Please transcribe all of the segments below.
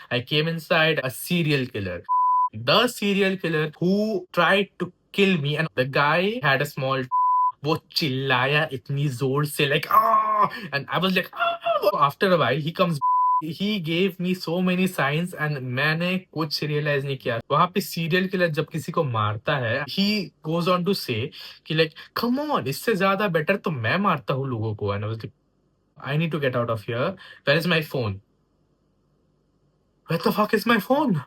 I came inside, a serial killer. The serial killer who tried to kill me, and the guy had a small. वो चिल्लाया इतनी जोर से like ah, and I was like ah! After a while he comes, he gave me so many signs and मैंने कुछ realize नहीं किया. वहाँ पे serial killer जब किसी को मारता है, he goes on to say कि like come on, इससे ज़्यादा better तो मैं मारता हूँ लोगों को. And I was like, I need to get out of here. Where is my phone? Where the fuck is my phone?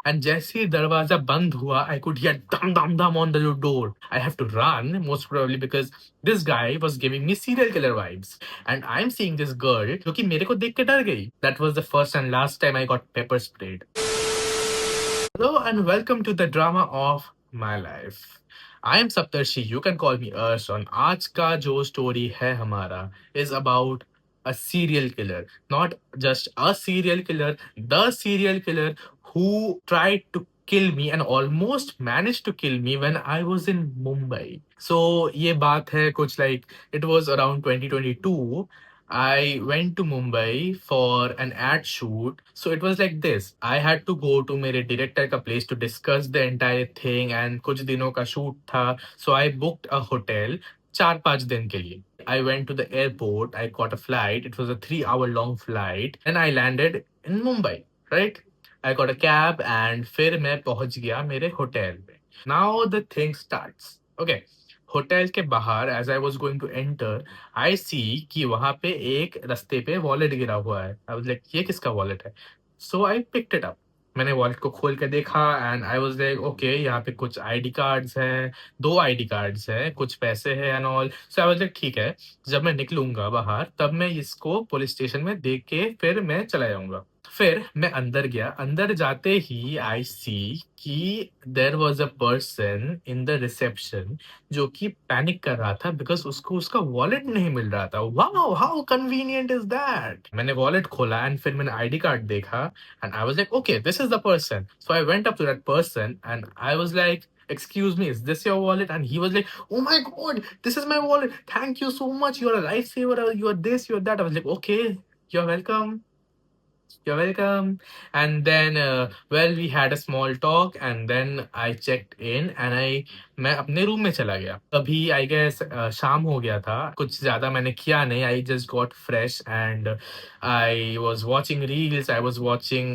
And जैसे ही दरवाजा बंद हुआ, I could hear dum dum dum on the door. I have to run, most probably because this guy was giving me serial killer vibes. And I'm seeing this girl जो कि मेरे को देख के डर गई. That was the first and last time I got pepper sprayed. Hello and welcome to the drama of my life. I am Saptarshi. You can call me Arsh. और आज का जो story है हमारा is about a serial killer. Not just a serial killer, the serial killer who tried to kill me and almost managed to kill me when I was in Mumbai. So ये बात है कुछ like it was around 2022. I went to Mumbai for an ad shoot. So it was like this. I had to go to मेरे director का place to discuss the entire thing and कुछ दिनों का shoot था. So I booked a hotel 4-5 दिन के लिए. I went to the airport. I caught a flight. It was a 3-hour long flight. And I landed in Mumbai, right? I got a cab and फिर मैं पहुंच गया मेरे hotel में. Now the thing starts. Okay. Hotel के बाहर as I was going to enter, I see कि वहाँ पे एक रास्ते पे वॉलेट गिरा हुआ है. I was like, ये किसका वॉलेट है? So I picked it up. मैंने वॉलेट को खोल के देखा and I was like, okay, यहाँ पे कुछ आईडी कार्ड्स हैं, 2 आईडी कार्ड्स हैं, कुछ पैसे हैं and all. So I was like, ठीक है, जब मैं निकलूंगा बाहर तब मैं इसको पुलिस स्टेशन में देख के फिर मैं चला जाऊंगा. फिर मैं अंदर गया. अंदर जाते ही आई सी कि there was a person in the reception जो कि पैनिक कर रहा था बिकॉज उसको उसका वॉलेट नहीं मिल रहा था. Wow, how convenient is that. मैंने वॉलेट खोला एंड फिर मैंने आईडी कार्ड देखा and I was like, okay, this is the person. So I went up to that person and I was like, excuse me, is this your wallet? And he was like, oh my god, this is my wallet, thank you so much, you're a lifesaver, you're this, you're that. I was like, okay, you're welcome. You're welcome. And then, well, we had a small talk and then I checked in and मैं अपने room में चला गया. अभी I guess शाम हो गया था. कुछ ज़्यादा मैंने किया नहीं. I just got fresh and I was watching reels. I was watching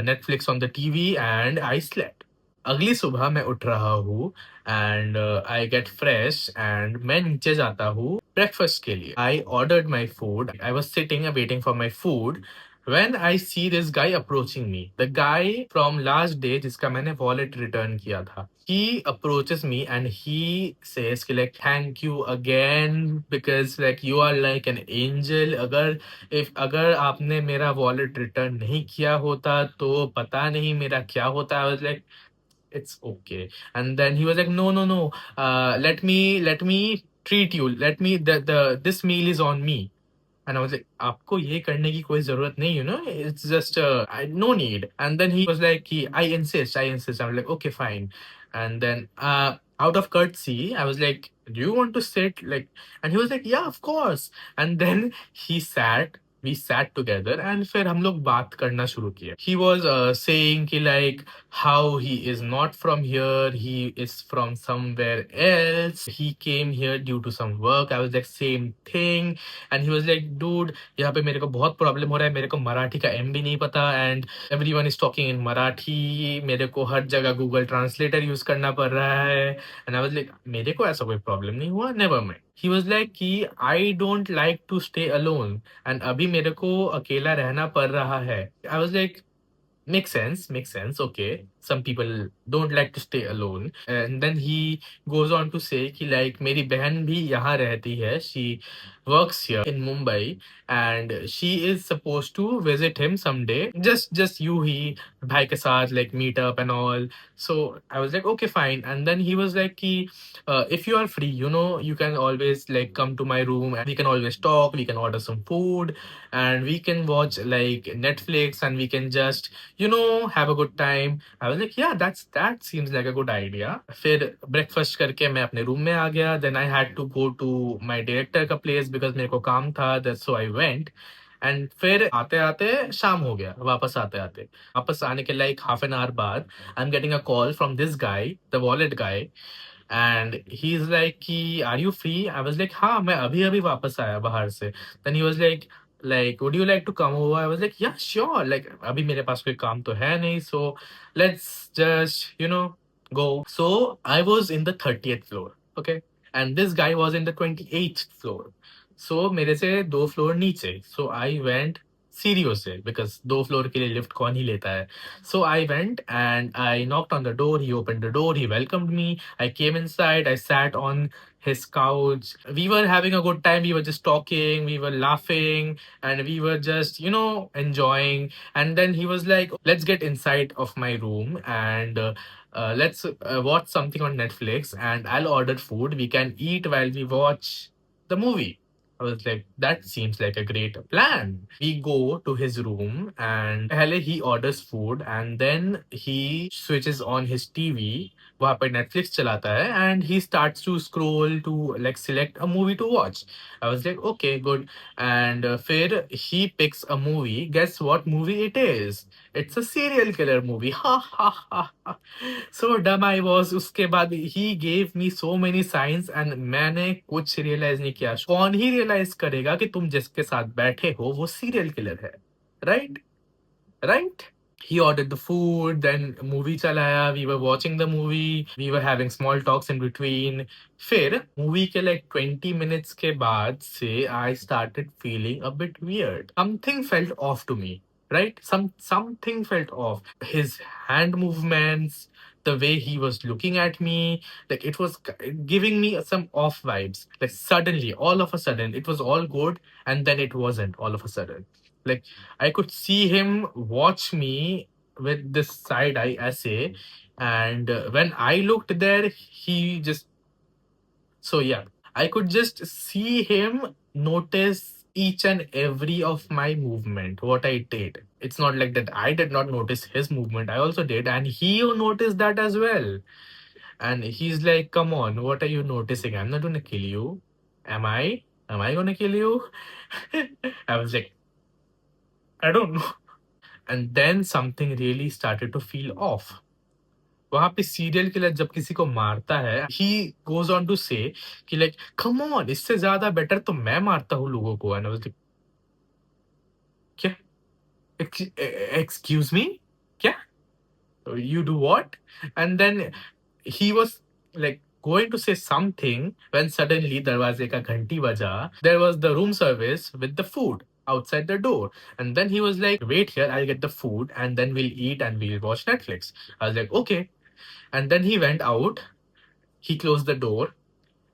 Netflix on the TV and I slept. अगली सुबह मैं उठ रहा हूँ and I get fresh and मैं नीचे जाता हूँ ब्रेकफास्ट के लिए. I ordered my food. I was sitting waiting for my food when I see this guy approaching me, the guy from last day जिसका मैंने wallet return किया था, he approaches me and he says कि like thank you again because like you are like an angel. अगर आपने मेरा wallet return नहीं किया होता तो पता नहीं मेरा क्या होता. I was like, it's okay. And then he was like, no, no, no, let me treat you, let me the this meal is on me. And I was like, आपको ये करने की कोई जरूरत नहीं, it's just no need. And then he was like, I insist. I'm like, okay, fine. And then out of courtesy, I was like, do you want to sit? Like, and he was like, yeah, of course. And then we sat together and फिर हम लोग बात करना शुरू किया. He was saying कि like how he is not from here, he is from somewhere else. He came here due to some work. I was like, same thing. And he was like, dude, यहाँ पे मेरे को बहुत problem हो रहा है. मेरे को मराठी का एम भी नहीं पता and everyone is talking in Marathi. मेरे को हर जगह गूगल ट्रांसलेटर यूज करना पड़ रहा है. एंड आई वाज लाइक, मेरे को ऐसा कोई प्रॉब्लम नहीं हुआ, never mind. He was like कि I don't like to stay alone and अभी मेरे को अकेला रहना पड़ रहा है. I was like, makes sense, okay, some people don't like to stay alone. And then he goes on to say कि like मेरी बहन भी यहाँ रहती है, she works here in Mumbai and she is supposed to visit him someday, just you ही भाई के साथ like meet up and all. So I was like, okay, fine. And then he was like कि if you are free, you can always like come to my room and we can always talk, we can order some food and we can watch like Netflix and we can just have a good time. I was like, yeah, that seems like a good idea. फिर breakfast करके मैं अपने room में आ गया. Then I had to go to my director का place because मेरे को काम था. That's so I went. And फिर आते-आते शाम हो गया, वापस आते-आते। वापस आने के लाइक हाफ एन आवर बाद I am getting a call from this guy, the wallet guy, and he is like कि are you free? I was like हाँ, मैं अभी-अभी वापस आया बाहर से। Then he was like would you like to come over? I was like yeah sure, like अभी मेरे पास कोई काम तो है नहीं, so let's just go. So I was in the 30th floor, okay, and this guy was in the 28th floor. So मेरे से 2 फ्लोर नीचे. So I went सीढ़ियों से because 2 फ्लोर के लिए लिफ्ट कौन ही लेता है. So I went and I knocked on the door. He opened the door. He welcomed me. I came inside. I sat on his couch. We were having a good time. We were just talking. We were laughing, and we were just enjoying. And then he was like, "Let's get inside of my room and let's watch something on Netflix and I'll order food. We can eat while we watch the movie." I was like, that seems like a great plan. We go to his room and पहले he orders food and then he switches on his TV. वहाँ पर Netflix चलाता है and he starts to scroll to like select a movie to watch. I was like, okay, good. And फिर he picks a movie. Guess what movie it is? It's a serial killer movie. Ha ha ha ha. So dumb I was. उसके बाद he gave me so many signs and मैंने कुछ realize नहीं किया. कौन ही realize करेगा कि तुम जिसके साथ बैठे हो वो serial killer है, right? Right? He ordered the food, then movie चलाया, we were watching the movie, we were having small talks in between. फिर movie के like 20 minutes के बाद से I started feeling a bit weird. Something felt off to me, right? Something felt off. His hand movements, the way he was looking at me, like it was giving me some off vibes. Like suddenly, all of a sudden, it was all good, and then it wasn't all of a sudden. Like I could see him watch me with this side eye essay, and when I looked there, he just so yeah, I could just see him notice each and every of my movement, what I did. It's not like that I did not notice his movement. I also did, and he noticed that as well. And he's like, "Come on, what are you noticing? I'm not gonna kill you. Am I? Am I gonna kill you?" I was like, I don't know. And then something really started to feel off. वहाँ पे serial killer जब किसी को मारता है, he goes on to से कि like come on, इससे ज़्यादा बेटर तो मैं मारता हूँ लोगों को। एंड आई वाज़ लाइक क्या? Excuse me? क्या? You do what? And then he was like going to say something when suddenly दरवाजे का घंटी बजा. There was the room service with the food outside the door. And then he was like, wait here, I'll get the food and then we'll eat and we'll watch Netflix. I was like, okay. And then he went out, he closed the door,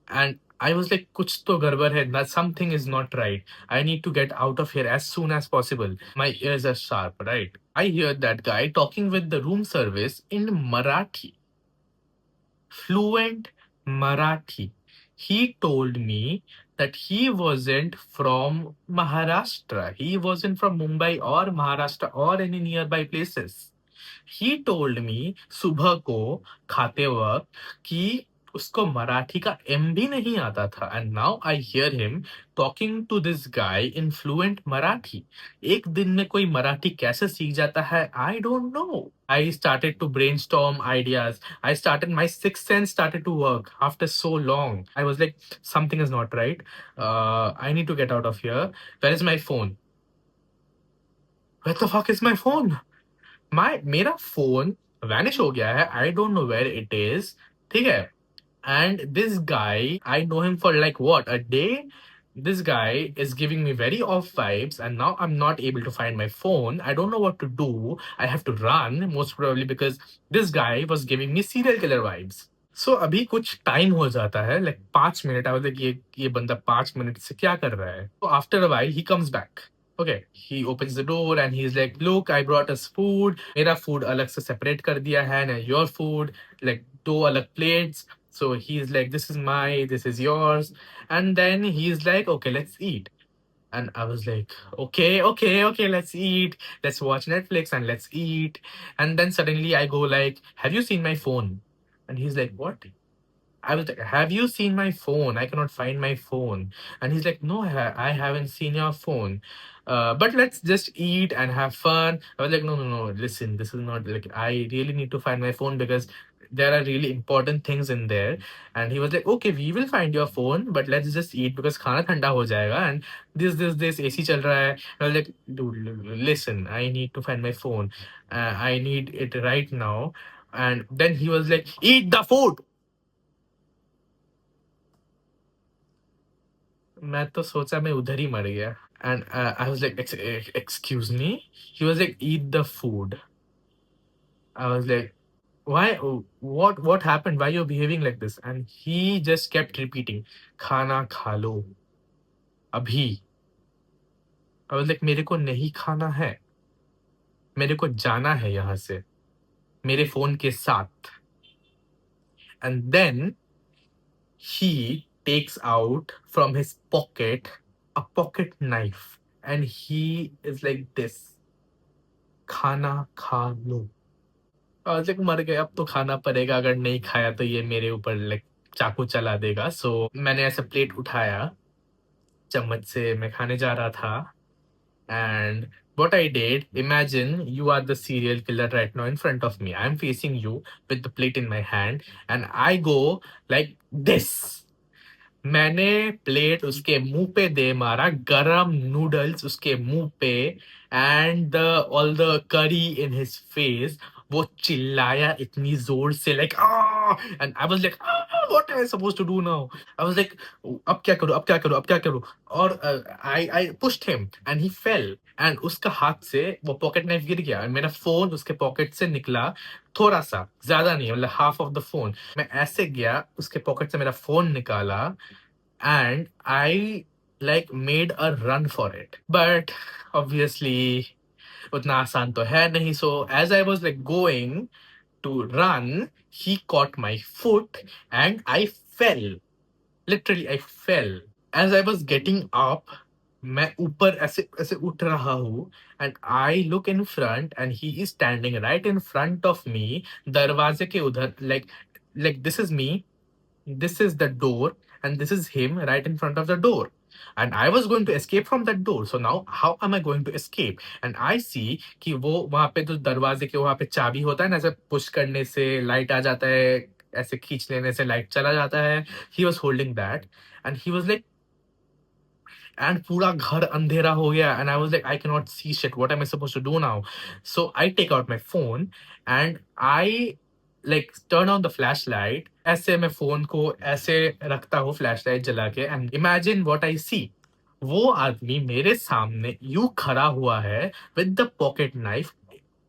and I was like, kuch to garbar hai, that something is not right. I need to get out of here as soon as possible. My ears are sharp, right? I hear that guy talking with the room service in Marathi, fluent Marathi. He told me that he wasn't from Maharashtra. He wasn't from Mumbai or Maharashtra or any nearby places. He told me सुबह को खाते वक्त कि उसको मराठी का M भी नहीं आता था and now I hear him talking to this guy in fluent Marathi. एक दिन में कोई मराठी कैसे सीख जाता है, I don't know. I started to brainstorm ideas. I started, my sixth sense started to work after so long. I was like, something is not right. I need to get out of here. Where is my phone? Where the fuck is my phone? मेरा phone vanish हो गया है. I don't know where it is. ठीक है. And this guy, I know him for like what a day. This guy is giving me very off vibes, and now I'm not able to find my phone. I don't know what to do. I have to run, most probably because this guy was giving me serial killer vibes. So अभी कुछ time हो जाता है, like 5 minute. I was like, ये बंदा 5 minute से क्या कर रहा है? So after a while, he comes back. Okay, he opens the door and he's like, look, I brought us food. मेरा food अलग से separate कर दिया है, and your food, like दो अलग plates. So he's like, this is my, this is yours. And then he's like, okay, let's eat. And I was like, okay, let's eat. Let's watch Netflix and let's eat. And then suddenly I go like, have you seen my phone? And he's like, what? I was like, have you seen my phone? I cannot find my phone. And he's like, no, I haven't seen your phone. But let's just eat and have fun. I was like, no, no, no. Listen, this is not like, I really need to find my phone because there are really important things in there. And he was like, okay, we will find your phone, but let's just eat because खाना ठंडा हो जाएगा. And this AC चल रहा है. I was like, dude, listen, I need to find my phone. I need it right now. And then he was like, eat the food. मैं तो सोचा मैं उधर ही मर गया. And I was like, excuse me? He was like, eat the food. I was like, why? What happened? Why you're behaving like this? And he just kept repeating, खाना खा लो अभी. I was like, मेरे को नहीं खाना है. मेरे को जाना है यहाँ से मेरे फोन के साथ. And then he takes out from his pocket a pocket knife and he is like this, खाना खा लो. लाइक मर गए, अब तो खाना पड़ेगा, अगर नहीं खाया तो ये मेरे ऊपर लाइक चाकू चला देगा. सो मैंने ऐसा प्लेट उठाया, चम्मच से मैं खाने जा रहा था. And what I did, imagine you are the serial killer right now in front of me. I'm facing you with the plate in my hand and I go like this. मैंने plate उसके मुंह पे दे मारा, गरम noodles उसके मुंह पे, and the all the करी इन हिज फेस. वो चिल्लाया इतनी जोर से like and I was like what am I suppose to do now. I was like अब क्या करूं, अब क्या करूं, अब क्या करूं. और आई pushed him and he fail. And उसका हाथ से वो पॉकेट नाइफ गिर गया and मेरा फोन उसके पॉकेट से निकला, थोड़ा सा, ज्यादा नहीं, मतलब हाफ ऑफ द फोन. मैं ऐसे गया, उसके पॉकेट से मेरा फोन निकाला and I like made a run for it. But obviously उतना आसान तो है नहीं. So as I was like going to run, he caught my foot and I fell. Literally I fell. As I was getting up, मैं ऊपर ऐसे ऐसे उठ रहा हूँ and I look in front and he is standing right in front of me. दरवाजे के उधर like this is me, this is the door, and this is him right in front of the door. And I was going to escape from that door. So now how am I going to escape? And I see कि वो वहां पे जो दरवाजे के वहां पे चाबी होता है ना, ऐसे पुश करने से लाइट आ जाता है, ऐसे खींच लेने से लाइट चला जाता है. He was holding that and he was like, and पूरा घर अंधेरा हो गया and I was like, I cannot see shit, what am I supposed to do now? So I take out my phone and I like turn on the flashlight. ऐसे मैं phone को ऐसे रखता हूँ flashlight जला के and imagine what I see. वो आदमी मेरे सामने यूं खड़ा हुआ है with the pocket knife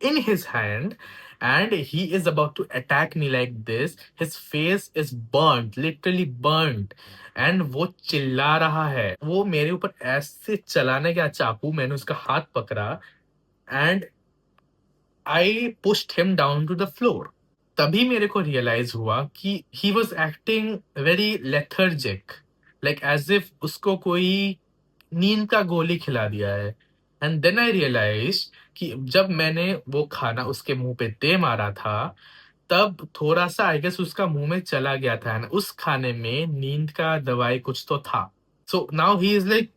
in his hand and he is about to attack me like this. His face is burnt, literally burnt. And वो चिल्ला रहा है. वो मेरे ऊपर ऐसे चलाने गया चाकू, मैंने उसका हाथ पकड़ा and I pushed him down to the floor. तभी मेरे को रियलाइज हुआ कि he was acting very lethargic, like as if उसको कोई नींद का गोली खिला दिया है. एंड देन आई रियलाइज कि जब मैंने वो खाना उसके मुंह पे दे मारा था, तब थोड़ा सा आई गेस उसका मुंह में चला गया था एंड उस खाने में नींद का दवाई कुछ तो था. So now he is like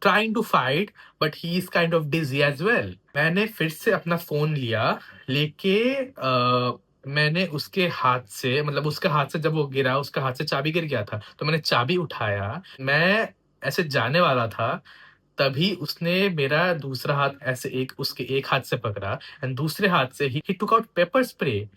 trying to fight but he is kind of dizzy as well. मैंने फिर से अपना फोन लिया, लेके मैंने उसके हाथ से, मतलब उसके हाथ से जब वो गिरा, उसका हाथ से चाबी गिर गया था, तो मैंने चाबी उठाया, मैं ऐसे जाने वाला था. तभी उसने मेरा दूसरा हाथ ऐसे एक उसके एक हाथ से पकड़ा एंड दूसरे हाथ से he took out pepper spray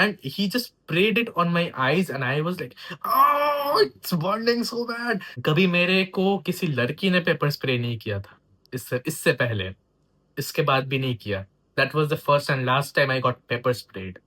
and he just sprayed it on my eyes and I was like, oh it's burning so bad. कभी मेरे को किसी लड़की ने पेपर स्प्रे नहीं किया था इससे इससे पहले, इसके बाद भी नहीं किया. That was the first and last time I got pepper sprayed.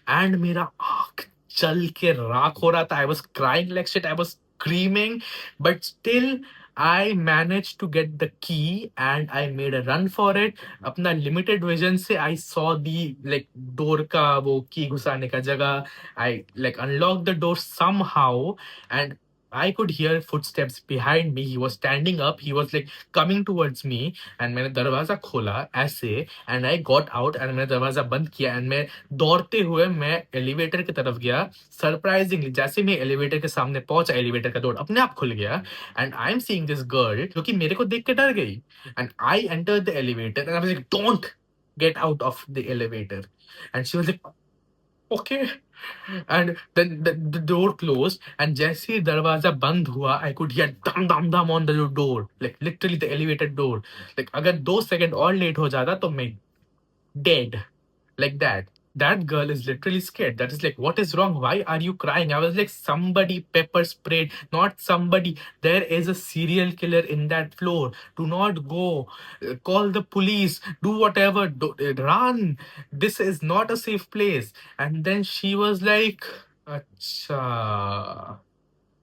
And मेरा आंख जल के राख हो रहा था. I was crying like shit, I was screaming, but still I manage to get the key and I made a run for it. अपना limited vision से I saw the like door का वो की घुसाने का जगह. I like unlock the door somehow and I could hear footsteps behind me. He was standing up. He was like coming towards me. And मैंने दरवाजा खोला ऐसे, and I got out, and मैंने दरवाजा बंद किया, and मैं दौड़ते हुए मैं एलिवेटर की तरफ गया. सरप्राइजिंगली जैसे मैं एलिवेटर के सामने पहुंचा, एलिवेटर का डोर अपने आप खुल गया, and I am seeing this girl जो कि मेरे को देख के डर गई. And I entered the elevator, and I was like, don't get out of the elevator. And she was like, okay. And then the door closed, and जैसे ही दरवाजा बंद हुआ, I could hear dum dum dum on the door, like literally the elevator door. Like अगर 2 second और late हो जाता तो मैं dead, like that. That girl is literally scared. That is like, what is wrong? Why are you crying? I was like, somebody pepper sprayed, not somebody. There is a serial killer in that floor. Do not go. Call the police. Do whatever. Run. This is not a safe place. And then she was like, Acha.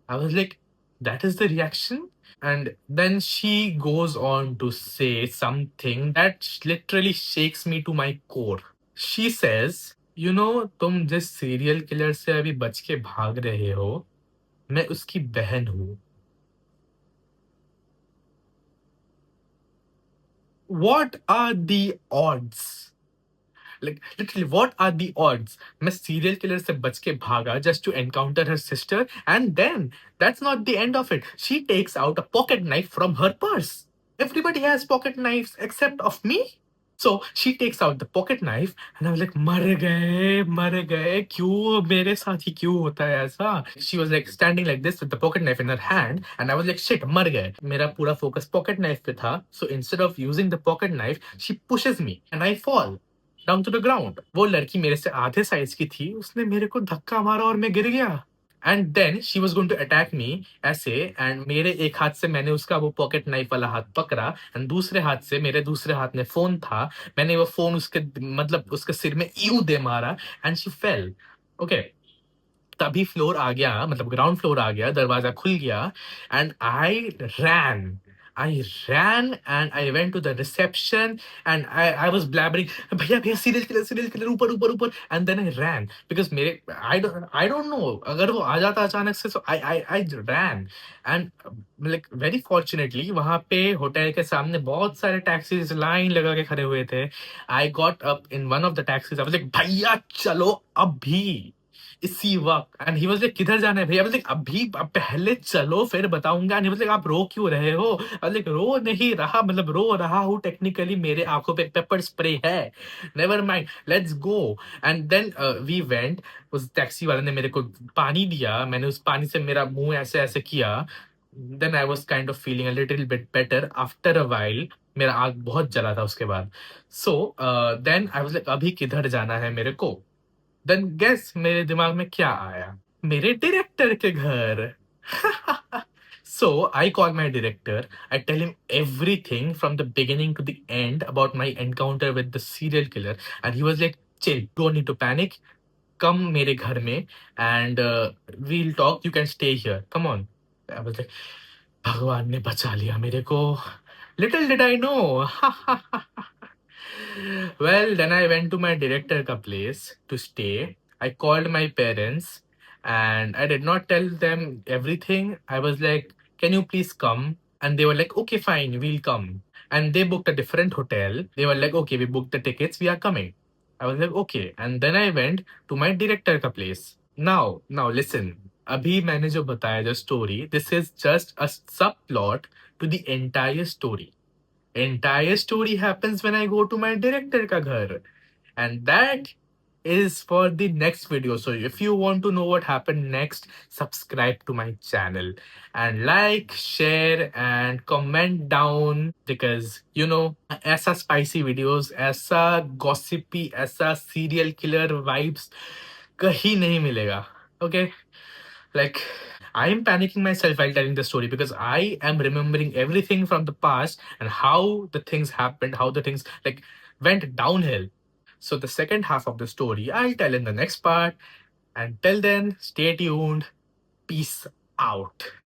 I was like, that is the reaction? And then she goes on to say something that literally shakes me to my core. She says, you know, तुम जिस serial killer से अभी बच के भाग रहे हो, मैं उसकी बहन हूँ. What are the odds? Like literally, what are the odds? मैं serial killer से बच के भागा just to encounter her sister, and then that's not the end of it. She takes out a pocket knife from her purse. Everybody has pocket knives except of me. So she takes out the pocket knife, and I was like, मर गए, क्यों मेरे साथ ही क्यों होता है ऐसा? She was like standing like this with the pocket knife in her hand, and I was like, shit, मर गए. मेरा पूरा focus pocket knife पे था. So instead of using the pocket knife, she pushes me, and I fall down to the ground. वो लड़की मेरे से आधे साइज की थी, उसने मेरे को धक्का मारा और मैं गिर गया. And then she was going to attack me ऐसे, एंड मेरे एक हाथ से मैंने उसका वो पॉकेट नाइफ वाला हाथ पकड़ा, एंड दूसरे हाथ से, मेरे दूसरे हाथ में फोन था, मैंने वो फोन उसके मतलब उसके सिर में यूं दे मारा, एंड शी फेल. ओके. तभी फ्लोर आ गया, मतलब ग्राउंड फ्लोर आ गया, दरवाजा खुल गया, and I ran and I went to the reception, and I was blabbering, भैया भैया सीरियल किलर ऊपर ऊपर ऊपर. And then I ran because मेरे आई डोंट नो, अगर वो आ जाता अचानक से, सो आई ran. And like very fortunately वहां पे होटल के सामने बहुत सारे टैक्सीज लाइन लगा के खड़े हुए थे. I got up in one of the taxis. I was like, भैया चलो अभी, इसी वक्त. एंड ही वाज लाइक, किधर जाना है भैया? लाइक, अभी अब पहले चलो फिर बताऊंगा. एंड ही वाज लाइक, आप रो क्यों रहे हो? लाइक, रो नहीं रहा, मतलब रो रहा हूँ टेक्निकली, मेरे आंखों पे पेपर स्प्रे है. Never mind, let's go. And then we went. उस टैक्सी वाले ने मेरे को पानी दिया, मैंने उस पानी से मेरा मुंह ऐसे ऐसे किया. Then I was kind of feeling a little bit better after a while. मेरा आंख बहुत जला था उसके बाद. So then I was like, अभी किधर जाना है मेरे को? देन गेस मेरे दिमाग में क्या आया? मेरे डायरेक्टर के घर. So I call my director. I tell him everything from the beginning to the end about my encounter with the serial killer, and he was like, "Chill, don't need to panic. Come मेरे घर में, and we'll talk. You can stay here. Come on." I was like, भगवान ने बचा लिया मेरे को. Little did I know. Well, then I went to my director ka place to stay. I called my parents, and I did not tell them everything. I was like, can you please come? And they were like, okay, fine, we'll come. And they booked a different hotel. They were like, okay, we booked the tickets, we are coming. I was like, okay. And then I went to my director ka place. Now listen. अभी मैंने जो बताया जो story, this is just a subplot to the entire story. Entire story happens when I go to my director ka ghar. And that is for the next video. So if you want to know what happened next, subscribe to my channel and like, share and comment down, because you know, ऐसा spicy videos, ऐसा gossipy, ऐसा serial killer vibes कहीं नहीं मिलेगा. Okay? Like, I am panicking myself while telling the story because I am remembering everything from the past and how the things happened, how the things like went downhill. So the second half of the story I'll tell in the next part. Until then, stay tuned. Peace out.